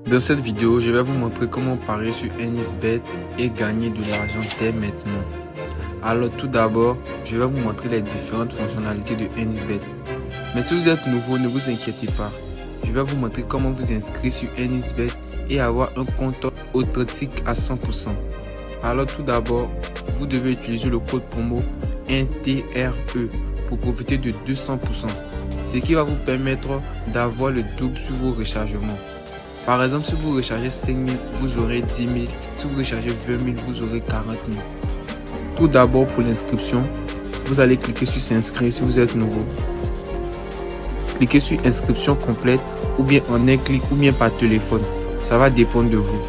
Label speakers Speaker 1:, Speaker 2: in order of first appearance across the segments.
Speaker 1: Dans cette vidéo, je vais vous montrer comment parier sur NSBet et gagner de l'argent dès maintenant. Alors tout d'abord, je vais vous montrer les différentes fonctionnalités de NSBet. Mais si vous êtes nouveau, ne vous inquiétez pas. Je vais vous montrer comment vous inscrire sur NSBet et avoir un compte authentique à 100%. Alors tout d'abord, vous devez utiliser le code promo INTRE pour profiter de 200%. Ce qui va vous permettre d'avoir le double sur vos rechargements. Par exemple, si vous rechargez 5 000, vous aurez 10 000. Si vous rechargez 20 000, vous aurez 40 000. Tout d'abord, pour l'inscription, vous allez cliquer sur s'inscrire si vous êtes nouveau. Cliquez sur inscription complète ou bien en un clic ou bien par téléphone. Ça va dépendre de vous.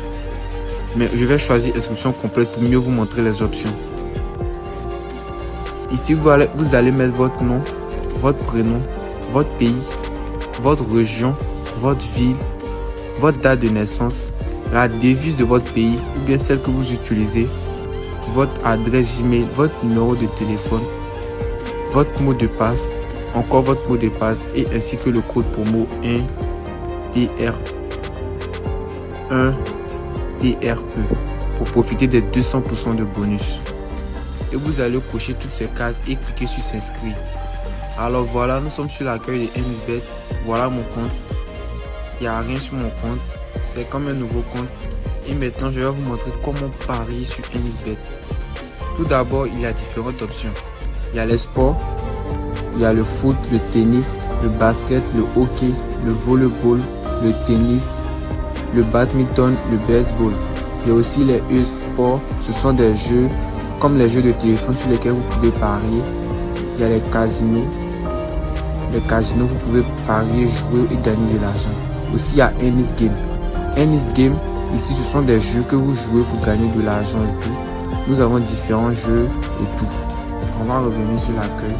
Speaker 1: Mais je vais choisir inscription complète pour mieux vous montrer les options. Ici, vous allez mettre votre nom, votre prénom, votre pays, votre région, votre ville, votre date de naissance, la devise de votre pays ou bien celle que vous utilisez, votre adresse Gmail, votre numéro de téléphone, votre mot de passe, encore votre mot de passe et ainsi que le code promo 1TRE pour profiter des 200% de bonus. Et vous allez cocher toutes ces cases et cliquer sur s'inscrire. Alors voilà, nous sommes sur l'accueil de NSBet. Voilà mon compte. Il n'y a rien sur mon compte, c'est comme un nouveau compte. Et maintenant, je vais vous montrer comment parier sur NSBet. Tout d'abord, il y a différentes options. Il y a les sports, il y a le foot, le tennis, le basket, le hockey, le volleyball, le tennis, le badminton, le baseball. Il y a aussi les e-sports, ce sont des jeux comme les jeux de téléphone sur lesquels vous pouvez parier. Il y a les casinos. Les casinos, vous pouvez parier, jouer et gagner de l'argent. Aussi, il y a NS Game. NS Game, ici, ce sont des jeux que vous jouez pour gagner de l'argent et tout. Nous avons différents jeux et tout. On va revenir sur l'accueil.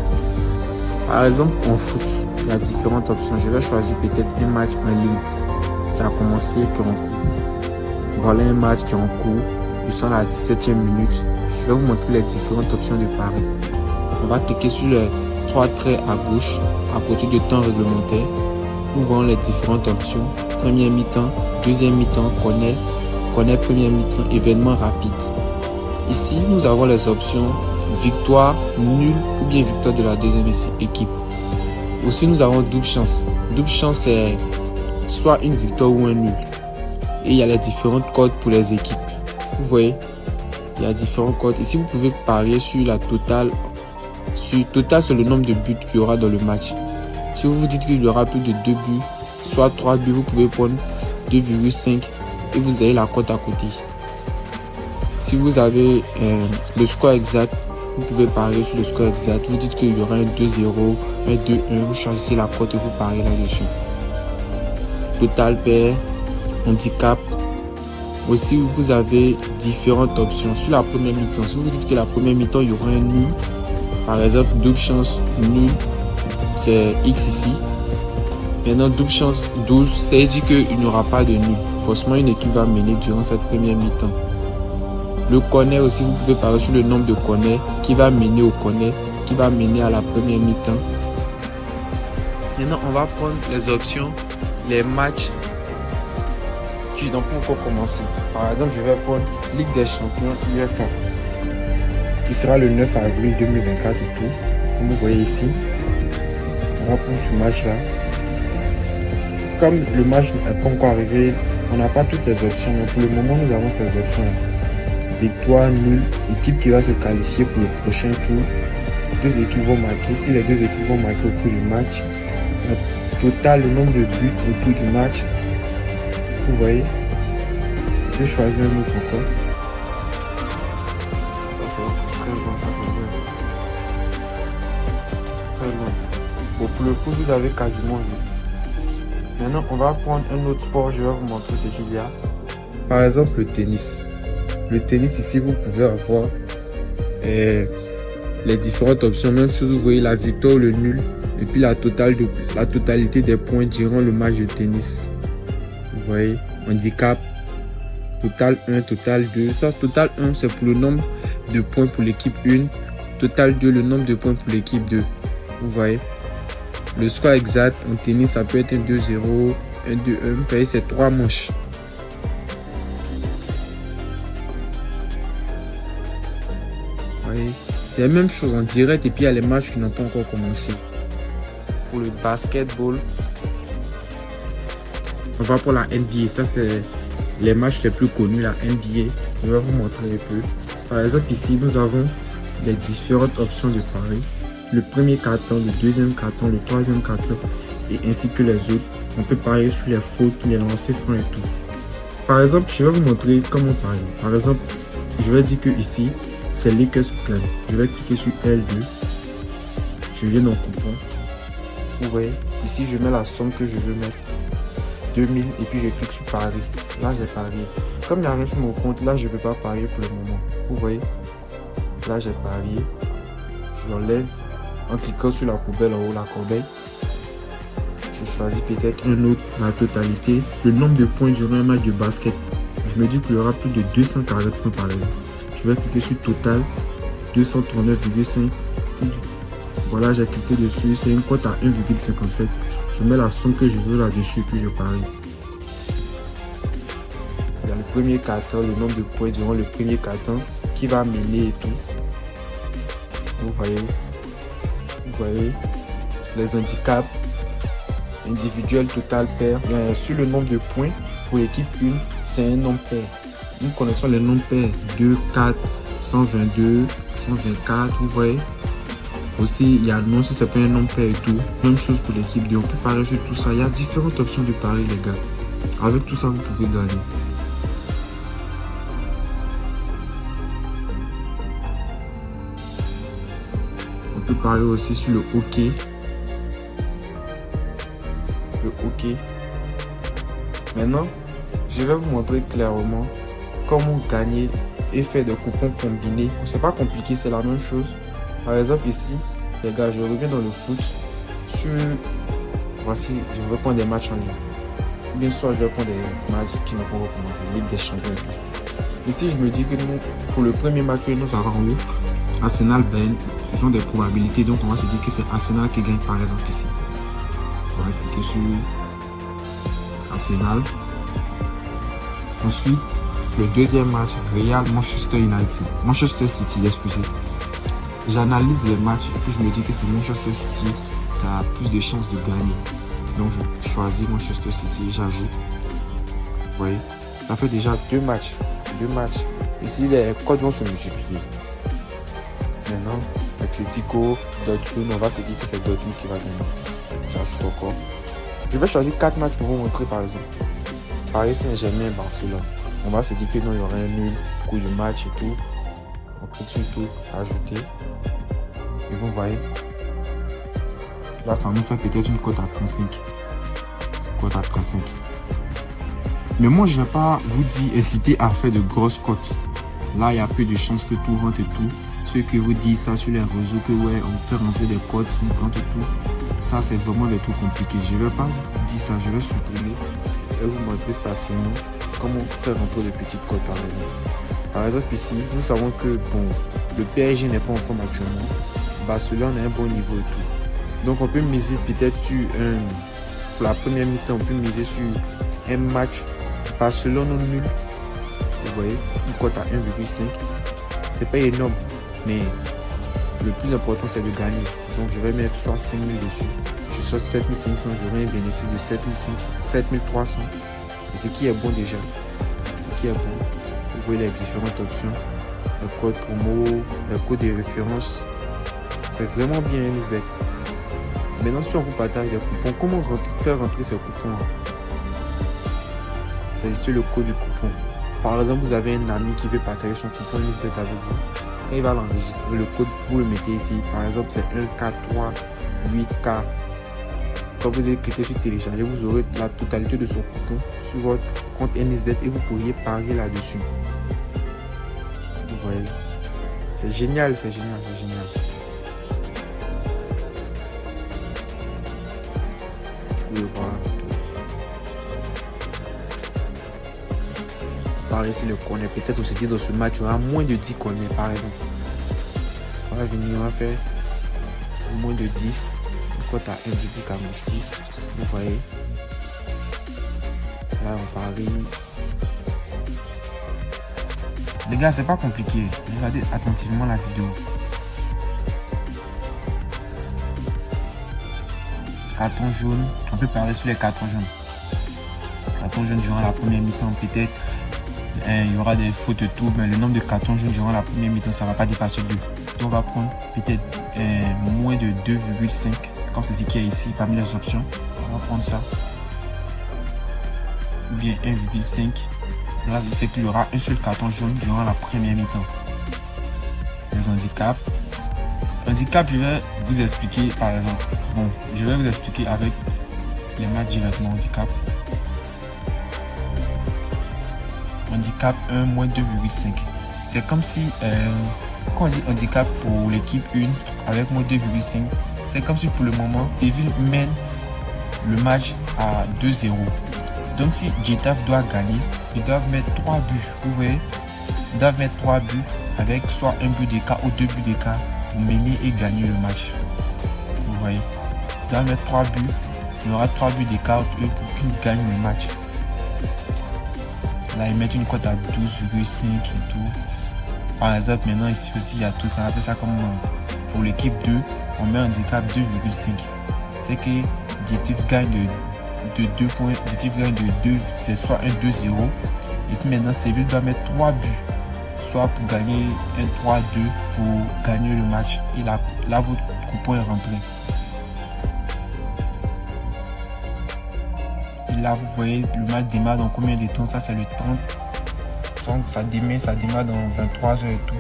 Speaker 1: Par exemple, en foot, il y a différentes options. Je vais choisir peut-être un match en ligne qui a commencé et qui est en cours. Voilà un match qui est en cours. Nous sommes à la 17e minute. Je vais vous montrer les différentes options de pari. On va cliquer sur les 3 traits à gauche à côté de temps réglementaire. Nous voyons les différentes options. Première mi-temps, deuxième mi-temps, connaît première mi-temps, événement rapide. Ici, nous avons les options victoire, nul ou bien victoire de la deuxième équipe. Aussi, nous avons double chance. Double chance, c'est soit une victoire ou un nul. Et il y a les différentes codes pour les équipes. Vous voyez, il y a différents codes. Ici, vous pouvez parier sur la totale. Sur total, c'est le nombre de buts qu'il y aura dans le match. Si vous vous dites qu'il y aura plus de 2 buts, soit 3 buts, vous pouvez prendre 2,5 et vous avez la cote à côté. Si vous avez le score exact, vous pouvez parier sur le score exact. Vous dites qu'il y aura un 2-0, un 2-1, vous choisissez la cote et vous pariez là-dessus. Total pair, handicap. Aussi, vous avez différentes options. Sur la première mi-temps, si vous dites que la première mi-temps, il y aura un nul, par exemple, double chance nul, c'est X ici. Maintenant, double chance 12, ça veut dire qu'il n'y aura pas de nul. Forcément, une équipe va mener durant cette première mi-temps. Le corner aussi, vous pouvez parier sur le nombre de corners qui va mener au corner, qui va mener à la première mi-temps. Maintenant, on va prendre les options, les matchs qui n'ont pas encore commencé. Par exemple, je vais prendre Ligue des Champions UEFA, qui sera le 9 avril 2024 et tout. Comme vous voyez ici, on va prendre ce match-là. Comme le match n'est pas encore arrivé, on n'a pas toutes les options, mais pour le moment, nous avons ces options. Victoire, nul, équipe qui va se qualifier pour le prochain tour. 2 équipes vont marquer. Si les 2 équipes vont marquer au cours du match, le total, le nombre de buts autour du match. Vous voyez, je vais choisir un autre encore. Ça c'est très loin, ça c'est loin. Très loin. Bon, pour le foot, vous avez quasiment vu. Maintenant, on va prendre un autre sport. Je vais vous montrer ce qu'il y a. Par exemple, le tennis. Le tennis, ici, vous pouvez avoir les différentes options. Même chose, vous voyez la victoire ou le nul. Et puis la totalité des points durant le match de tennis. Vous voyez, handicap, total 1, total 2. Ça, total 1, c'est pour le nombre de points pour l'équipe 1. Total 2, le nombre de points pour l'équipe 2. Vous voyez, le score exact en tennis, ça peut être un 2-0, un 2-1. Vous voyez, c'est 3 manches. voyez, c'est la même chose en direct et puis il y a les matchs qui n'ont pas encore commencé. Pour le basketball, on va pour la NBA. Ça, c'est les matchs les plus connus, la NBA. Je vais vous montrer un peu. Par exemple, ici, nous avons les différentes options de paris. Le premier carton, le deuxième carton, le troisième carton et ainsi que les autres. On peut parier sur les fautes, les lancers francs et tout. Par exemple, je vais vous montrer comment parier. Par exemple, je vais dire que ici, c'est Lakers qui gagne. Je vais cliquer sur L2. Je viens dans coupon. Vous voyez, ici, je mets la somme que je veux mettre. 2000 et puis je clique sur parier. Là, j'ai parié. Comme il n'y a rien sur mon compte, là, je ne peux pas parier pour le moment. Vous voyez, là, j'ai parié. Je l'enlève en cliquant sur la poubelle en haut, la corbeille. Je choisis peut-être un autre, la totalité, le nombre de points durant un match de basket. Je me dis qu'il y aura plus de 240 points par exemple. Je vais cliquer sur total, 239,5. Voilà, j'ai cliqué dessus, c'est une cote à 1,57. Je mets la somme que je veux là-dessus, puis je parie. Il y a le premier carton, le nombre de points durant le premier carton, qui va mêler et tout. Vous voyez les handicaps. Individuel, total, pair. Bien, sur le nombre de points pour l'équipe 1, c'est un nombre pair. Nous connaissons les nombres pairs 2, 4, 122, 124. Vous voyez. Aussi, il y a non si c'est pas un nombre pair et tout. Même chose pour l'équipe 2. On peut parier sur tout ça. Il y a différentes options de paris, les gars. Avec tout ça, vous pouvez gagner. On peut parier aussi sur le hockey. OK. Maintenant, je vais vous montrer clairement comment gagner et faire des coupons combinés. C'est pas compliqué, c'est la même chose. Par exemple ici, les gars, je reviens dans le foot. Voici, je vais prendre des matchs en ligne. Bien sûr, je vais prendre des matchs qui n'ont pas recommencé, Ligue des Champions et tout. Ici, je me dis que nous, pour le premier match, nous avons en haut Arsenal Ben. Ce sont des probabilités, donc on va se dire que c'est Arsenal qui gagne par exemple ici. On va cliquer sur Arsenal. Ensuite, le deuxième match, Real Manchester City, excusez. J'analyse les matchs et puis je me dis que c'est Manchester City, ça a plus de chances de gagner. Donc je choisis Manchester City et j'ajoute. Vous voyez, ça fait déjà deux matchs. Ici, les codes vont se multiplier. Maintenant, Atlético, Dortmund, on va se dire que c'est Dortmund qui va gagner. J'ajoute encore. Je vais choisir 4 matchs pour vous montrer par exemple. Paris Saint-Germain, Barcelone. On va se dire que non, il y aura un nul, coup du match et tout. On clique sur tout, ajouter. Et vous voyez. Là, ça nous fait peut-être une cote à 35. Mais moi, je ne vais pas vous dire, inciter à faire de grosses cotes. Là, il y a peu de chances que tout rentre et tout. Ceux qui vous disent ça sur les réseaux, que ouais, on fait rentrer des codes 50 et tout. Ça, c'est vraiment des trucs compliqués. Je ne vais pas vous dire ça, je vais supprimer et vous montrer facilement comment faire rentrer des petites codes par exemple. Par exemple, ici, nous savons que bon, le PSG n'est pas en forme actuellement. Barcelone a un bon niveau et tout. Donc, on peut miser peut-être sur pour la première mi-temps, on peut miser sur un match Barcelone au nul. Vous voyez, une cote à 1,5. C'est pas énorme, mais le plus important, c'est de gagner. Donc, je vais mettre soit 5 000 dessus. Je sors 7 500, j'aurai un bénéfice de 7 500, 7 300. C'est ce qui est bon déjà. Ce qui est bon. Vous voyez les différentes options. Le code promo, le code de référence. C'est vraiment bien, Enisbet. Maintenant, si on vous partage les coupons, comment faire rentrer ces coupons? C'est ici le code du coupon. Par exemple, vous avez un ami qui veut partager son coupon Enisbet avec vous. Et il va l'enregistrer. Le code, vous le mettez ici. Par exemple, c'est 1K3 8K. Quand vous allez cliquer sur télécharger, vous aurez la totalité de son coupon sur votre compte Enisbet et vous pourriez parier là-dessus. Vous voyez. C'est génial, c'est génial, c'est génial. Vous pouvez voir. Par ici, le corner. Peut-être aussi dit dans ce match, il y aura moins de 10 corners par exemple. On va venir, on va faire moins de 10. Cote à 1,46. Vous voyez. Là, on parie. Les gars, c'est pas compliqué. Regardez attentivement la vidéo. Carton jaune. On peut parler sur les cartons jaunes. Carton jaune durant la première mi-temps, peut-être. Il y aura des fautes de tout, mais le nombre de cartons jaunes durant la première mi-temps, ça ne va pas dépasser 2. Donc on va prendre peut-être moins de 2,5, comme c'est ce qu'il y a ici parmi les options. On va prendre ça. Ou bien 1,5. Là, c'est qu'il y aura un seul carton jaune durant la première mi-temps. Les handicaps. Handicap, je vais vous expliquer par exemple. Bon, je vais vous expliquer avec les matchs directement. Handicap 1, moins 2,5. C'est comme si, quand on dit handicap pour l'équipe 1 avec moins 2,5, c'est comme si pour le moment, Séville mène le match à 2-0. Donc si Getafe doit gagner, ils doivent mettre 3 buts. Vous voyez, ils doivent mettre 3 buts avec soit un but d'écart ou 2 buts d'écart pour mener et gagner le match. Vous voyez, ils doivent mettre 3 buts. Il y aura 3 buts d'écart pour qu'ils gagnent le match. Là, ils mettent une cote à 12,5 et tout. Par exemple, maintenant ici aussi, il y a tout. On appelle ça comme pour l'équipe 2, on met un handicap 2,5. C'est que Getafe gagne de 2 points. Getafe gagne de 2, c'est soit un 2-0. Et puis maintenant, Séville doit mettre 3 buts. Soit pour gagner un 3-2 pour gagner le match. Et là votre coupon est rentré. Et là, vous voyez, le match démarre dans combien de temps? Ça, c'est le 30. Ça démarre dans 23 h et tout.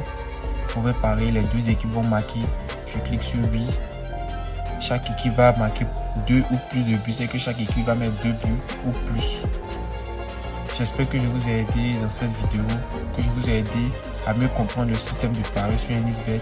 Speaker 1: Pour réparer, les deux équipes vont marquer. Je clique sur oui. Chaque équipe va marquer 2 ou plus de buts. C'est que chaque équipe va mettre 2 buts ou plus. J'espère que je vous ai aidé dans cette vidéo, que je vous ai aidé à mieux comprendre le système de pari sur NSBet.